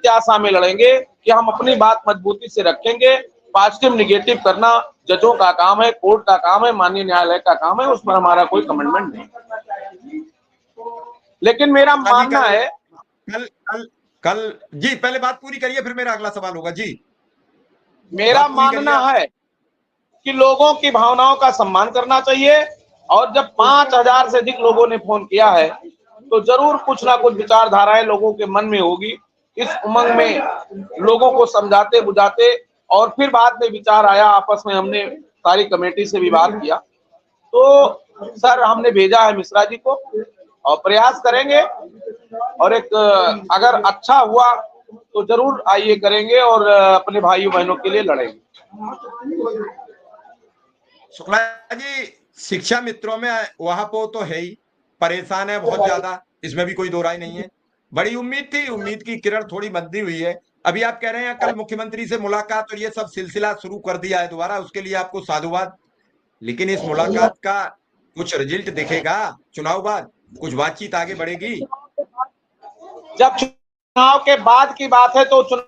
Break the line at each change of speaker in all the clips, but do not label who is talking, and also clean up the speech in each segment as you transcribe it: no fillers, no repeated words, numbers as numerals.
की आशा में लड़ेंगे कि हम अपनी बात मजबूती से रखेंगे। पॉजिटिव निगेटिव करना जजों का काम है, कोर्ट का काम है, माननीय न्यायालय का काम है, उस पर हमारा कोई कमिटमेंट नहीं। लेकिन मेरा मानना है
कल जी, पहले बात पूरी करिए फिर मेरा अगला सवाल होगा जी।
मेरा मानना है कि लोगों की भावनाओं का सम्मान करना चाहिए, और जब 5000 से अधिक लोगों ने फोन किया है तो जरूर कुछ ना कुछ विचारधाराएं लोगों के मन में होगी। इस उमंग में लोगों को समझाते बुझाते और फिर बाद में विचार आया, आपस में हमने सारी कमेटी से भी बात किया, तो सर हमने भेजा है मिश्रा जी को और प्रयास करेंगे, और एक अगर अच्छा हुआ तो जरूर आइए करेंगे और अपने भाइयों बहनों के लिए लड़ेंगे।
शुक्ला जी, शिक्षा मित्रों में वहां पर तो है ही, परेशान है बहुत ज्यादा, इसमें भी कोई दो राय नहीं है। बड़ी उम्मीद थी, उम्मीद की किरण थोड़ी मंदी हुई है। अभी आप कह रहे हैं कल मुख्यमंत्री से मुलाकात और ये सब सिलसिला शुरू कर दिया है दोबारा, उसके लिए आपको साधुवाद। लेकिन इस मुलाकात का कुछ रिजल्ट दिखेगा चुनाव बाद? कुछ बातचीत आगे बढ़ेगी?
जब चुनाव के बाद की बात है तो चुनाव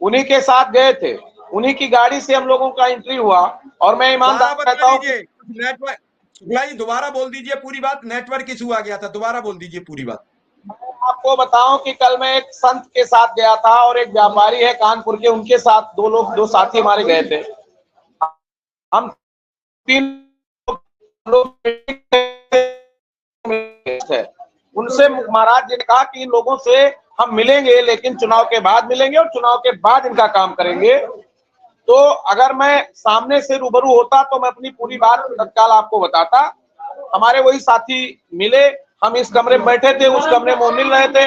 उन्हीं के साथ गए थे, उन्हीं की गाड़ी से हम लोगों का एंट्री हुआ, और मैं ईमानदार कहता हूं।
नेटवर्क, शुक्ला जी दोबारा बोल दीजिए पूरी बात, नेटवर्क इशू आ गया था, दोबारा बोल दीजिए पूरी बात।
आपको बताऊं कि कल मैं एक संत के साथ गया था और एक व्यापारी है कानपुर के, उनके साथ दो साथी हमारे गए थे। हम 3 लोग उनसे महाराज जी ने कहा कि इन लोगों से हम मिलेंगे, लेकिन चुनाव के बाद मिलेंगे और चुनाव के बाद इनका काम करेंगे। तो अगर मैं सामने से रूबरू होता तो मैं अपनी पूरी बात तत्काल आपको बताता। हमारे वही साथी मिले, हम इस कमरे में बैठे थे, उस कमरे में मिल रहे थे।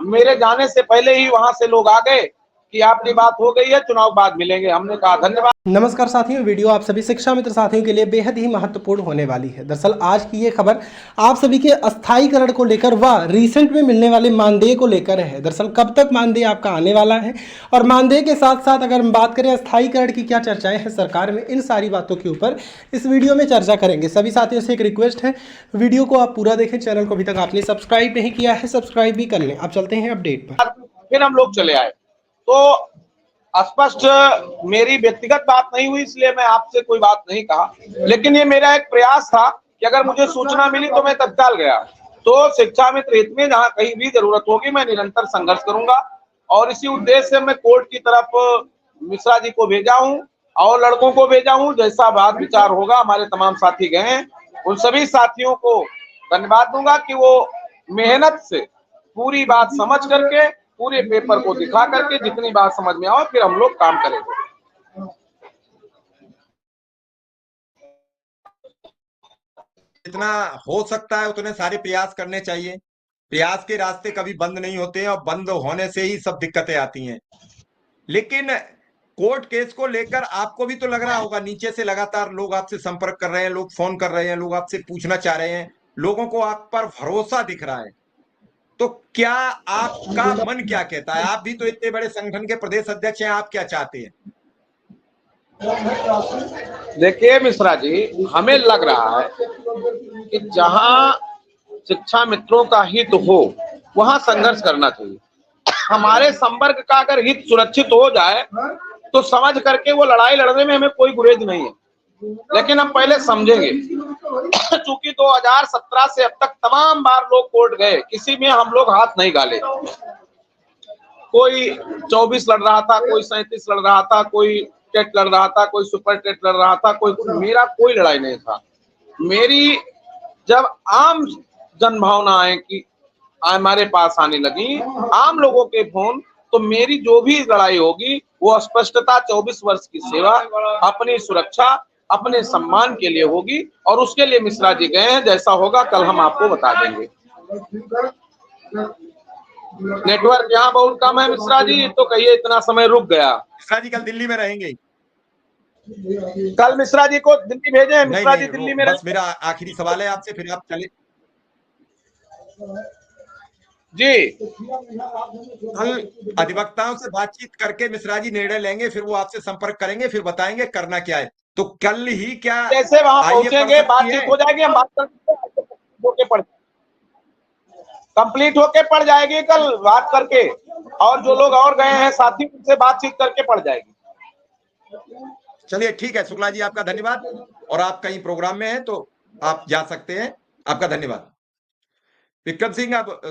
मेरे जाने से पहले ही वहां से लोग आ गए कि आपकी बात हो गई है, चुनाव बाद मिलेंगे। हमने कहा धन्यवाद।
नमस्कार साथियों, वीडियो आप सभी शिक्षा मित्र साथियों के लिए बेहद ही महत्वपूर्ण होने वाली है। दरअसल आज की ये खबर आप सभी के अस्थायीकरण को लेकर व रिसेंट में मिलने वाले मानदेय को लेकर है। दरअसल कब तक मानदेय आपका आने वाला है, और मानदेय के साथ साथ अगर हम बात करें अस्थायीकरण की क्या चर्चाएं हैं सरकार में, इन सारी बातों के ऊपर इस वीडियो में चर्चा करेंगे। सभी साथियों से एक रिक्वेस्ट है, वीडियो को आप पूरा देखें। चैनल को अभी तक आपने सब्सक्राइब नहीं किया है, सब्सक्राइब भी कर लें। अब चलते हैं अपडेट पर।
फिर हम लोग चले आए, तो स्पष्ट मेरी व्यक्तिगत बात नहीं हुई, इसलिए मैं आपसे कोई बात नहीं कहा, लेकिन ये मेरा एक प्रयास था कि अगर मुझे सूचना मिली तो मैं तत्काल गया। तो शिक्षा मित्र हित में जहां कहीं भी जरूरत होगी मैं निरंतर संघर्ष करूंगा, और इसी उद्देश्य से मैं कोर्ट की तरफ मिश्रा जी को भेजा हूं और लड़कों को भेजा हूं। जैसा बात विचार होगा, हमारे तमाम साथी गए हैं, उन सभी साथियों को धन्यवाद दूंगा कि वो मेहनत से पूरी बात समझ करके, पूरे पेपर को दिखा करके जितनी बात समझ में आओ, फिर हम लोग काम करेंगे।
जितना हो सकता है उतने सारे प्रयास करने चाहिए। प्रयास के रास्ते कभी बंद नहीं होते हैं, और बंद होने से ही सब दिक्कतें आती हैं। लेकिन कोर्ट केस को लेकर आपको भी तो लग रहा होगा, नीचे से लगातार लोग आपसे संपर्क कर रहे हैं, लोग फोन कर रहे हैं, लोग आपसे पूछना चाह रहे हैं, लोगों को आप पर भरोसा दिख रहा है। तो क्या आपका मन क्या कहता है? आप भी तो इतने बड़े संगठन के प्रदेश अध्यक्ष हैं, आप क्या चाहते हैं?
देखिए मिश्रा जी, हमें लग रहा है कि जहां शिक्षा मित्रों का हित हो वहां संघर्ष करना चाहिए। हमारे संवर्ग का अगर हित सुरक्षित हो जाए तो समझ करके वो लड़ाई लड़ने में हमें कोई गुरेज नहीं है, लेकिन हम पहले समझेंगे। चूंकि 2017 से अब तक तमाम बार लोग कोर्ट गए, किसी में हम लोग हाथ नहीं डाले। कोई 24 लड़ रहा था, कोई 37 लड़ रहा था, कोई टेट लड़ रहा था, कोई सुपर टेट लड़ रहा था, मेरा कोई लड़ाई नहीं था। मेरी जब आम जनभावनाएं की हमारे पास आने लगी, आम लोगों के फोन, तो मेरी जो भी लड़ाई होगी वो स्पष्टता 24 वर्ष की सेवा, अपनी सुरक्षा, अपने सम्मान के लिए होगी, और उसके लिए मिश्रा जी गए हैं। जैसा होगा कल हम आपको बता देंगे। नेटवर्क यहाँ बहुत कम है मिश्रा जी, तो कहिए इतना समय रुक गया।
मिश्रा जी कल दिल्ली में रहेंगे?
कल मिश्रा जी को दिल्ली भेजे हैं, मिश्रा जी दिल्ली में।
बस मेरा आखिरी सवाल है आपसे, फिर आप चले।
जी
कल अधिवक्ताओं से बातचीत करके मिश्रा जी निर्णय लेंगे, फिर वो आपसे संपर्क करेंगे, फिर बताएंगे करना क्या है। तो कल ही क्या
जैसे वहां
आइए पढ़
पहुंचेंगे
सकती
बातचीत
है?
हो जाएगी, हम बात करके होके पड़ कंप्लीट होके पड़ जाएगी कल बात करके, और जो लोग और गए हैं साथी उनसे बातचीत करके पड़ जाएगी।
चलिए ठीक है शुक्ला जी, आपका धन्यवाद। और आप कहीं प्रोग्राम में हैं तो आप जा सकते हैं। आपका धन्यवाद। विक्रम सिंह, आप